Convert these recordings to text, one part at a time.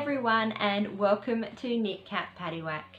everyone and welcome to Knit Cat Paddywhack.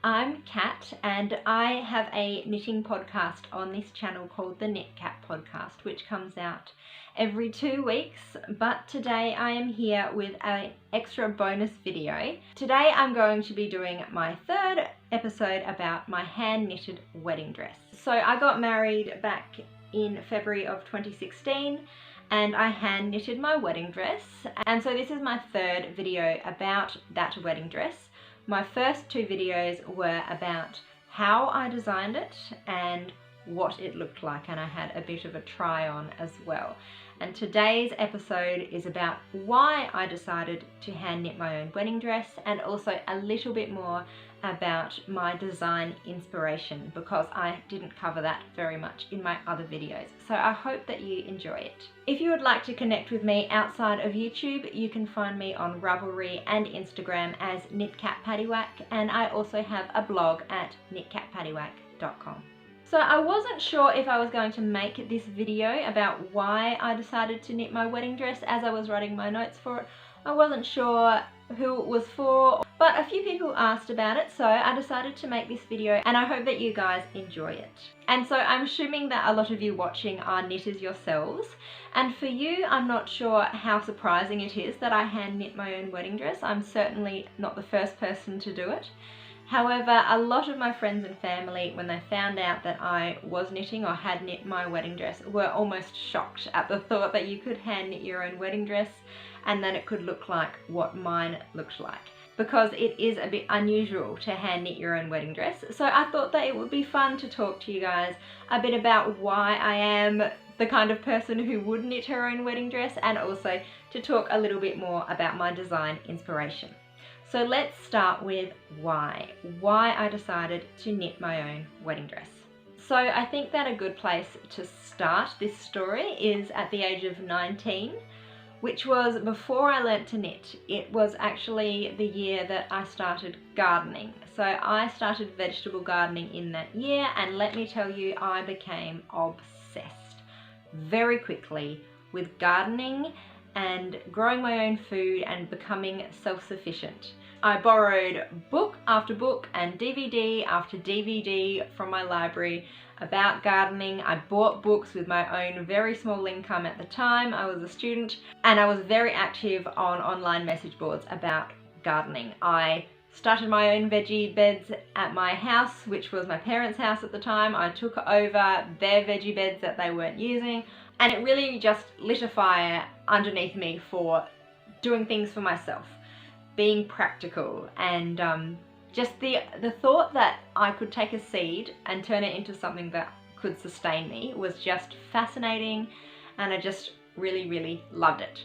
I'm Kat and I have a knitting podcast on this channel called the Knit Cat Podcast, which comes out every 2 weeks, but today I am here with an extra bonus video. Today I'm going to be doing my third episode about my hand knitted wedding dress. So I got married back in February of 2016 and I hand knitted my wedding dress, and so this is my third video about that wedding dress. My first 2 videos were about how I designed it and what it looked like, and I had a bit of a try on as well. And today's episode is about why I decided to hand knit my own wedding dress, and also a little bit more about my design inspiration, because I didn't cover that very much in my other videos. So I hope that you enjoy it. If you would like to connect with me outside of YouTube, you can find me on Ravelry and Instagram as KnitCatPaddywhack, and I also have a blog at knitcatpaddywhack.com. So I wasn't sure if I was going to make this video about why I decided to knit my wedding dress as I was writing my notes for it. I wasn't sure who it was for, but a few people asked about it, so I decided to make this video, and I hope that you guys enjoy it. And so I'm assuming that a lot of you watching are knitters yourselves, and for you, I'm not sure how surprising it is that I hand knit my own wedding dress. I'm certainly not the first person to do it. However, a lot of my friends and family, when they found out that I was knitting or had knit my wedding dress, were almost shocked at the thought that you could hand knit your own wedding dress and that it could look like what mine looked like, because it is a bit unusual to hand knit your own wedding dress. So I thought that it would be fun to talk to you guys a bit about why I am the kind of person who would knit her own wedding dress, and also to talk a little bit more about my design inspiration. So let's start with why I decided to knit my own wedding dress. So I think that a good place to start this story is at the age of 19, which was before I learnt to knit. It was actually the year that I started gardening. So I started vegetable gardening in that year, and let me tell you, I became obsessed very quickly with gardening and growing my own food and becoming self-sufficient. I borrowed book after book and DVD after DVD from my library about gardening. I bought books with my own very small income at the time. I was a student, and I was very active on online message boards about gardening. I started my own veggie beds at my house, which was my parents' house at the time. I took over their veggie beds that they weren't using, and it really just lit a fire underneath me for doing things for myself, being practical, and just the thought that I could take a seed and turn it into something that could sustain me was just fascinating, and I just really loved it.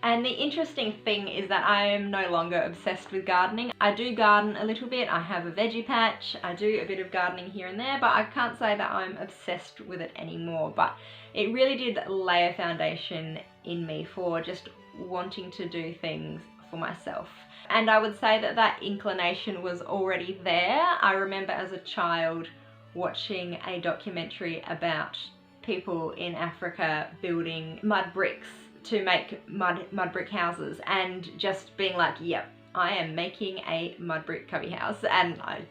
And the interesting thing is that I am no longer obsessed with gardening. I do garden a little bit, I have a veggie patch, I do a bit of gardening here and there, but I can't say that I'm obsessed with it anymore. But it really did lay a foundation in me for just wanting to do things for myself. And I would say that that inclination was already there. I remember as a child watching a documentary about people in Africa building mud bricks to make mud brick houses, and just being like, yep, I am making a mud brick cubby house. And I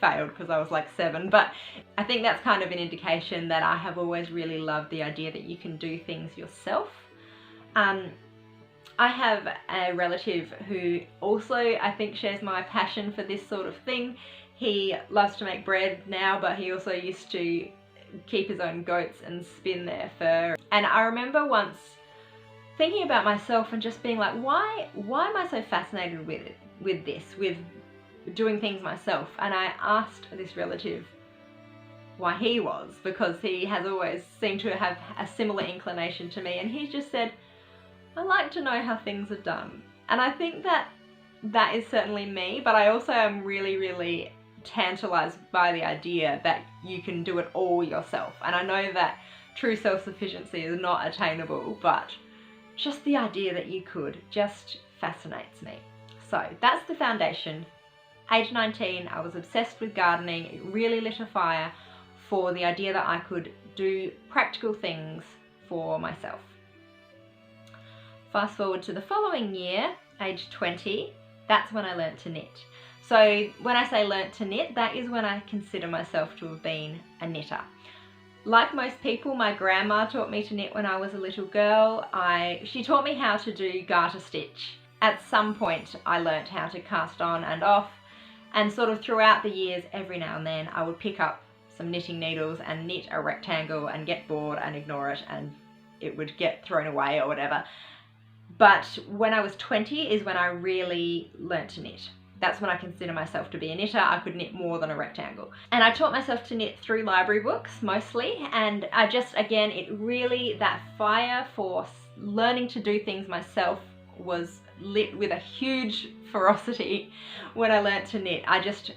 failed because I was like 7, but I think that's kind of an indication that I have always really loved the idea that you can do things yourself. I have a relative who also, I think, shares my passion for this sort of thing. He loves to make bread now, but he also used to keep his own goats and spin their fur. And I remember once thinking about myself and just being like, why am I so fascinated with doing things myself? And I asked this relative why he was, because he has always seemed to have a similar inclination to me, and he just said, I like to know how things are done. And I think that that is certainly me, but I also am really tantalized by the idea that you can do it all yourself. And I know that true self-sufficiency is not attainable, but just the idea that you could just fascinates me. So that's the foundation. Age 19, I was obsessed with gardening. It really lit a fire for the idea that I could do practical things for myself. Fast forward to the following year, age 20, That's when I learnt to knit. So when I say learnt to knit, that is when I consider myself to have been a knitter. Like most people, my grandma taught me to knit when I was a little girl. She taught me how to do garter stitch. At some point I learnt how to cast on and off, and sort of throughout the years, every now and then I would pick up some knitting needles and knit a rectangle and get bored and ignore it, and it would get thrown away or whatever. But when I was 20 is when I really learnt to knit. That's when I consider myself to be a knitter. I could knit more than a rectangle. And I taught myself to knit through library books mostly, and I just, again, it really, that fire for learning to do things myself was lit with a huge ferocity when I learnt to knit. I just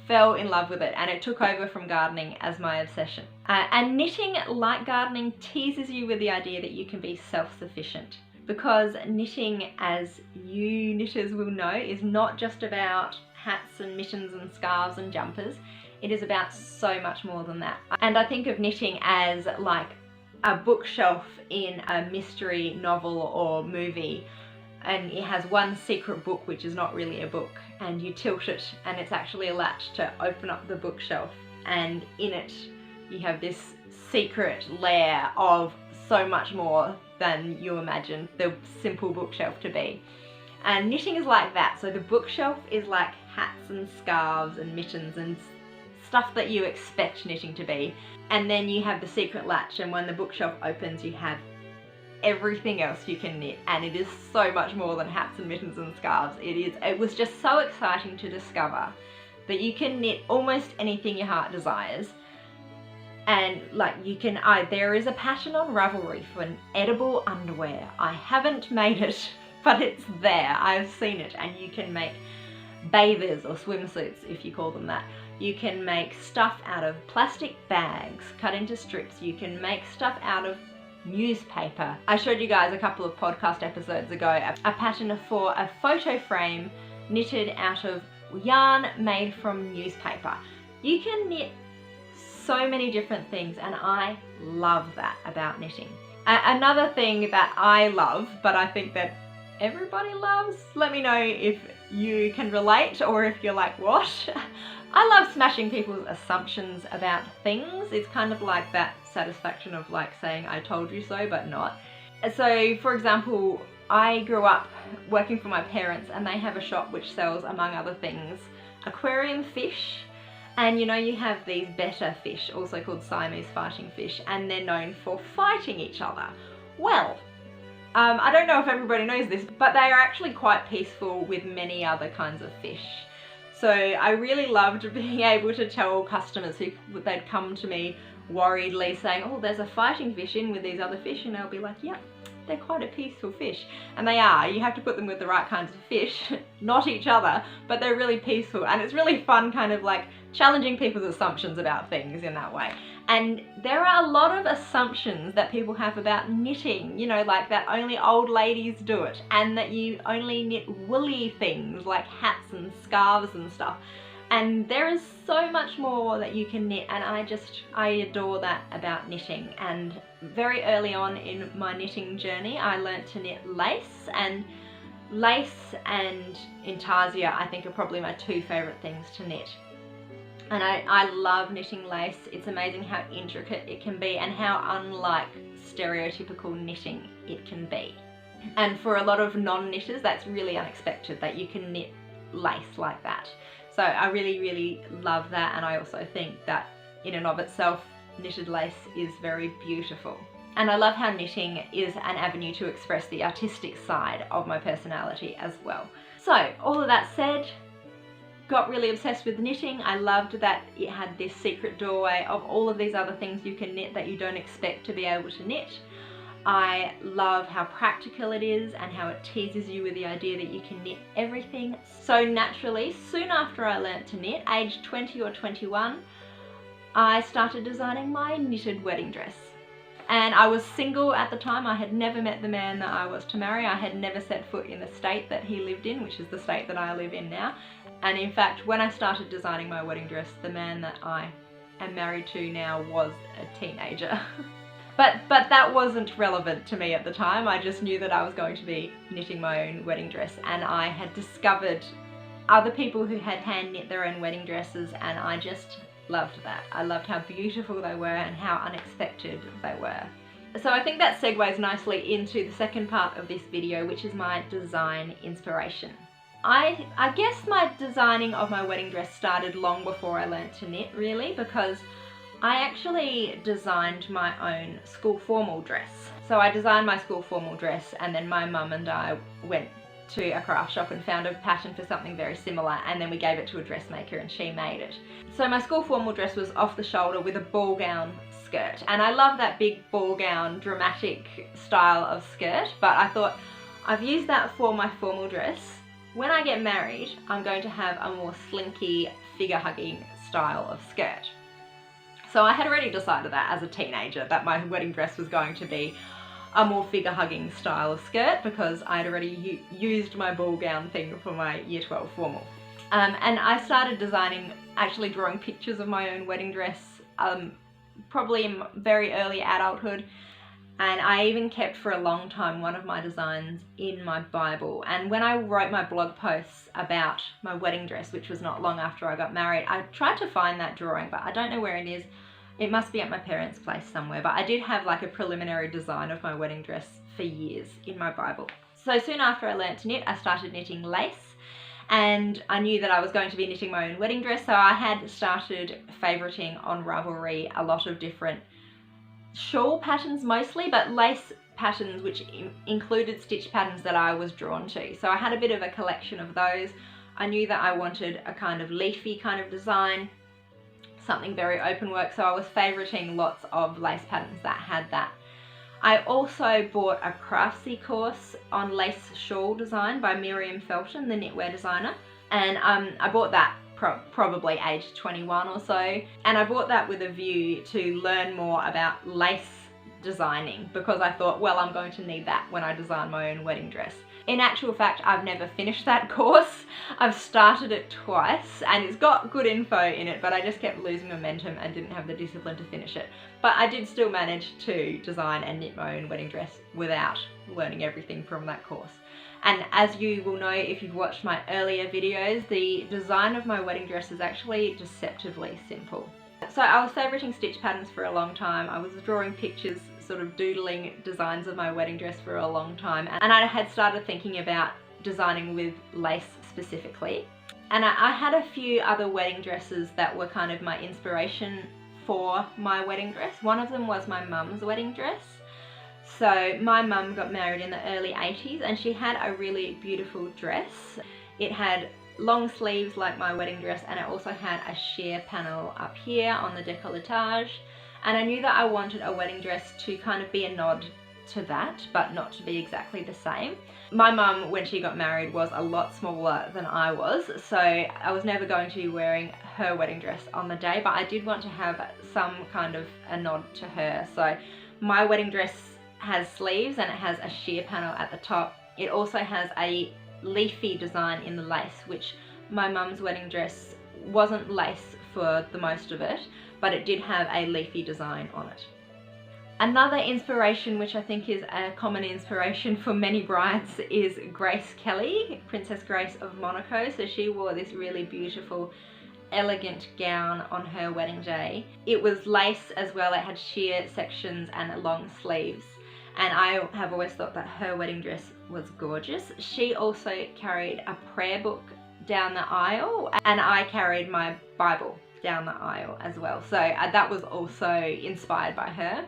fell in love with it, and it took over from gardening as my obsession. And knitting, like gardening, teases you with the idea that you can be self-sufficient. Because knitting, as you knitters will know, is not just about hats and mittens and scarves and jumpers. It is about so much more than that. And I think of knitting as like a bookshelf in a mystery novel or movie, and it has one secret book which is not really a book, and you tilt it and it's actually a latch to open up the bookshelf, and in it you have this secret layer of so much more than you imagine the simple bookshelf to be. And knitting is like that. So the bookshelf is like hats and scarves and mittens and stuff that you expect knitting to be. And then you have the secret latch, and when the bookshelf opens you have everything else you can knit, and it is so much more than hats and mittens and scarves. It was just so exciting to discover that you can knit almost anything your heart desires. And like you can, there is a pattern on Ravelry for an edible underwear. I haven't made it, but it's there. I've seen it, and you can make bathers or swimsuits, if you call them that. You can make stuff out of plastic bags cut into strips. You can make stuff out of newspaper. I showed you guys a couple of podcast episodes ago a pattern for a photo frame knitted out of yarn made from newspaper. You can knit so many different things, and I love that about knitting. Another thing that I love, but I think that everybody loves, let me know if you can relate or if you're like, what? I love smashing people's assumptions about things. It's kind of like that satisfaction of like saying I told you so, but not. So for example, I grew up working for my parents, and they have a shop which sells, among other things, aquarium fish. And you know, you have these betta fish, also called Siamese fighting fish, and they're known for fighting each other. Well, I don't know if everybody knows this, but they are actually quite peaceful with many other kinds of fish. So I really loved being able to tell customers who they'd come to me worriedly saying, oh, there's a fighting fish in with these other fish, and they'll be like, yep, they're quite a peaceful fish. And they are. You have to put them with the right kinds of fish, not each other, but they're really peaceful. And it's really fun kind of like challenging people's assumptions about things in that way. And there are a lot of assumptions that people have about knitting, you know, like that only old ladies do it, and that you only knit woolly things like hats and scarves and stuff. And there is so much more that you can knit, and I adore that about knitting. And very early on in my knitting journey, I learnt to knit lace, and intarsia I think are probably my two favourite things to knit. And I love knitting lace. It's amazing how intricate it can be and how unlike stereotypical knitting it can be. And for a lot of non-knitters, that's really unexpected that you can knit lace like that. So I really, really love that, and I also think that in and of itself, knitted lace is very beautiful. And I love how knitting is an avenue to express the artistic side of my personality as well. So all of that said, got really obsessed with knitting. I loved that it had this secret doorway of all of these other things you can knit that you don't expect to be able to knit. I love how practical it is and how it teases you with the idea that you can knit everything. So naturally, soon after I learnt to knit, aged 20 or 21, I started designing my knitted wedding dress. And I was single at the time. I had never met the man that I was to marry. I had never set foot in the state that he lived in, which is the state that I live in now. And in fact, when I started designing my wedding dress, the man that I am married to now was a teenager. But that wasn't relevant to me at the time. I just knew that I was going to be knitting my own wedding dress, and I had discovered other people who had hand knit their own wedding dresses, and I just loved that. I loved how beautiful they were and how unexpected they were. So I think that segues nicely into the second part of this video, which is my design inspiration. I guess my designing of my wedding dress started long before I learnt to knit, really, because I actually designed my own school formal dress. So I designed my school formal dress, and then my mum and I went to a craft shop and found a pattern for something very similar, and then we gave it to a dressmaker and she made it. So my school formal dress was off the shoulder with a ball gown skirt, and I love that big ball gown dramatic style of skirt, but I thought I've used that for my formal dress. When I get married, I'm going to have a more slinky, figure-hugging style of skirt. So I had already decided that as a teenager, that my wedding dress was going to be a more figure-hugging style of skirt, because I'd already used my ball gown thing for my Year 12 formal. And I started designing, actually drawing pictures of my own wedding dress, probably in very early adulthood. And I even kept for a long time one of my designs in my Bible. And when I wrote my blog posts about my wedding dress, which was not long after I got married, I tried to find that drawing, but I don't know where it is. It must be at my parents' place somewhere, but I did have like a preliminary design of my wedding dress for years in my Bible. So soon after I learnt to knit, I started knitting lace, and I knew that I was going to be knitting my own wedding dress, so I had started favoriting on Ravelry a lot of different shawl patterns mostly, but lace patterns which included stitch patterns that I was drawn to. So I had a bit of a collection of those. I knew that I wanted a kind of leafy kind of design, something very open work, so I was favoriting lots of lace patterns that had that. I also bought a Craftsy course on lace shawl design by Miriam Felton, the knitwear designer, and I bought that probably aged 21 or so, and I bought that with a view to learn more about lace designing, because I thought, well, I'm going to need that when I design my own wedding dress. In actual fact, I've never finished that course. I've started it twice and it's got good info in it, but I just kept losing momentum and didn't have the discipline to finish it. But I did still manage to design and knit my own wedding dress without learning everything from that course. And as you will know if you've watched my earlier videos, the design of my wedding dress is actually deceptively simple. So I was favoriting stitch patterns for a long time. I was drawing pictures, sort of doodling designs of my wedding dress for a long time, and I had started thinking about designing with lace specifically. And I had a few other wedding dresses that were kind of my inspiration for my wedding dress. One of them was my mum's wedding dress. So my mum got married in the early 80s and she had a really beautiful dress. It had long sleeves like my wedding dress, and it also had a sheer panel up here on the décolletage. And I knew that I wanted a wedding dress to kind of be a nod to that, but not to be exactly the same. My mum, when she got married, was a lot smaller than I was, so I was never going to be wearing her wedding dress on the day, but I did want to have some kind of a nod to her. So my wedding dress has sleeves and it has a sheer panel at the top. It also has a leafy design in the lace, which my mum's wedding dress wasn't lace for the most of it, but it did have a leafy design on it. Another inspiration, which I think is a common inspiration for many brides, is Grace Kelly, Princess Grace of Monaco. So she wore this really beautiful, elegant gown on her wedding day. It was lace as well, it had sheer sections and long sleeves. And I have always thought that her wedding dress was gorgeous. She also carried a prayer book down the aisle, and I carried my Bible down the aisle as well. So that was also inspired by her.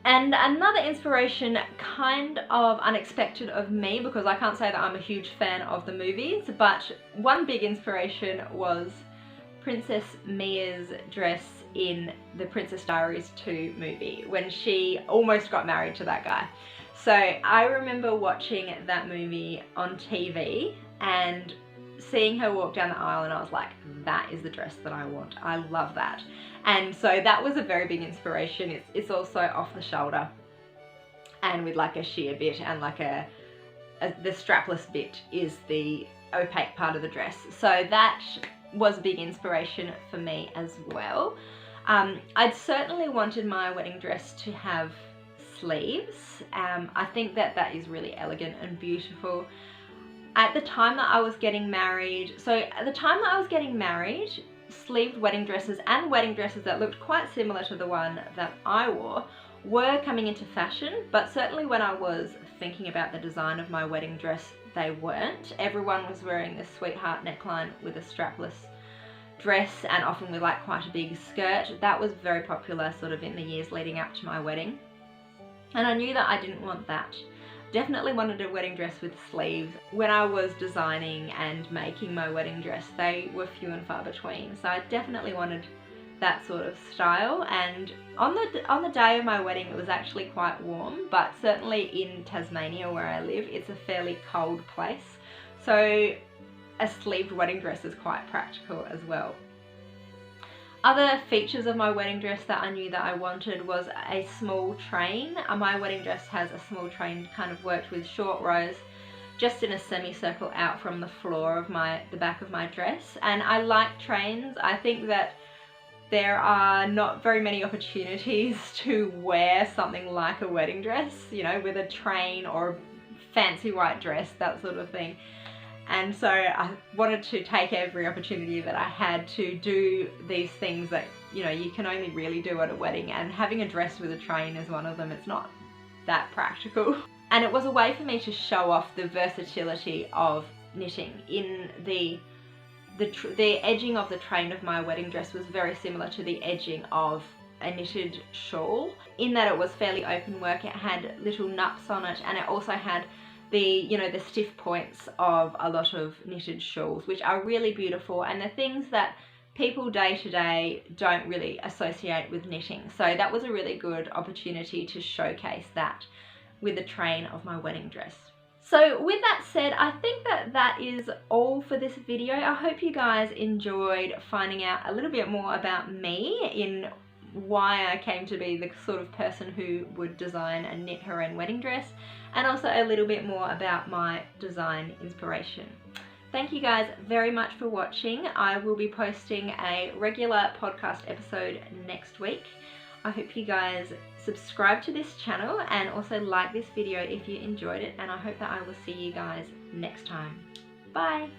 And another inspiration, kind of unexpected of me, because I can't say that I'm a huge fan of the movies, but one big inspiration was Princess Mia's dress in the Princess Diaries 2 movie, when she almost got married to that guy. So I remember watching that movie on TV and seeing her walk down the aisle, and I was like, that is the dress that I want. I love that. And so that was a very big inspiration. It's also off the shoulder and with like a sheer bit, and like the strapless bit is the opaque part of the dress. So that was a big inspiration for me as well. I'd certainly wanted my wedding dress to have sleeves. I think that that is really elegant and beautiful. At the time that I was getting married, sleeved wedding dresses and wedding dresses that looked quite similar to the one that I wore were coming into fashion, but certainly when I was thinking about the design of my wedding dress, they weren't. Everyone was wearing this sweetheart neckline with a strapless dress, and often with like quite a big skirt. That was very popular sort of in the years leading up to my wedding, and I knew that I didn't want that. Definitely wanted a wedding dress with sleeves. When I was designing and making my wedding dress, they were few and far between, so I definitely wanted that sort of style. And on the day of my wedding, it was actually quite warm, but certainly in Tasmania where I live, it's a fairly cold place, so a sleeved wedding dress is quite practical as well. Other features of my wedding dress that I knew that I wanted was a small train. My wedding dress has a small train kind of worked with short rows just in a semicircle out from the floor of the back of my dress, and I like trains. I think that there are not very many opportunities to wear something like a wedding dress, you know, with a train or a fancy white dress, that sort of thing. And so I wanted to take every opportunity that I had to do these things that, you know, you can only really do at a wedding, and having a dress with a train is one of them. It's not that practical. And it was a way for me to show off the versatility of knitting. In the edging of the train of my wedding dress was very similar to the edging of a knitted shawl, in that it was fairly open work. It had little nups on it, and it also had the stiff points of a lot of knitted shawls, which are really beautiful, and the things that people day to day don't really associate with knitting. So that was a really good opportunity to showcase that with the train of my wedding dress. So with that said, I think that that is all for this video. I hope you guys enjoyed finding out a little bit more about me, in why I came to be the sort of person who would design and knit her own wedding dress, and also a little bit more about my design inspiration. Thank you guys very much for watching. I will be posting a regular podcast episode next week. I hope you guys subscribe to this channel and also like this video if you enjoyed it, and I hope that I will see you guys next time. Bye!